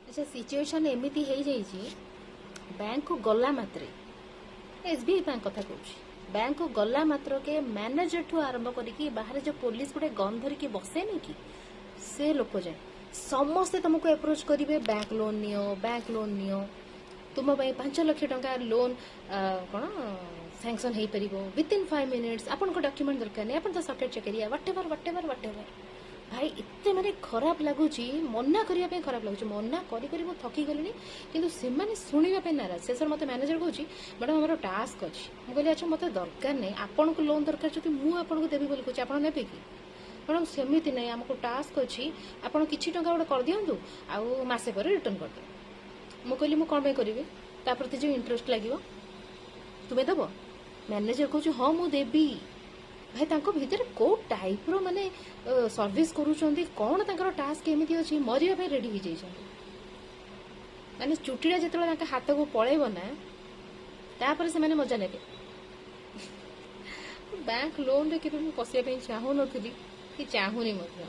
अच्छा सिचुएशन एमती हो जाइए बैंक को गला मात्रे एसबीआई बैंक कथा कहूँ बैंक को गला मात्र के मैनेजर ठू आरंभ करके बाहर जो पुलिस गोटे गन धरिकी बसेनि कि से लोक जाए समस्ते तुमको एप्रोच करेंगे बैंक लोन नियो तुम 5 लाख टंका लोन कौन सैंक्शन हो पार विदिन 5 मिनिट्स आपन को डॉक्यूमेंट दरकार नहीं आप तो सॉफ्टवेयर चेक व्हाटएवर भाई इतने माने खराब लगुच मना करने खराब लगुच मना करी मुझे थकी गली किंतु से शुणा नाराज शेष मत मैनेजर कौच मैडम हमारा टास्क अच्छी मुझे कहली अच्छा मत दरकार नहीं आपन को लोन दरकार जो मुझे देवी बोली कहे आप ने कि मैडम सेमती ना आमको टास्क अच्छी आपड़ कि गोटे कर दिंतु आसे पर रिटर्न करदे मुझे कहली मुझे कौन करी प्रति जो इंटरेस्ट लगे तुम्हें दब मैनेजर कह हाँ मुझे देवी भाई तांको भितर को टाइप रो माने सर्विस करूछंती कौन तांकर टास्क एमिति अछि मरिया पे रेडी हो जाइछंती माने चुटीरा जेतले तांका हाथ को पळेबो ना तापर से माने मजा नेबे बैंक लोन रे केबे मु पसिया पे चाहू नथली कि चाहूनी मध्य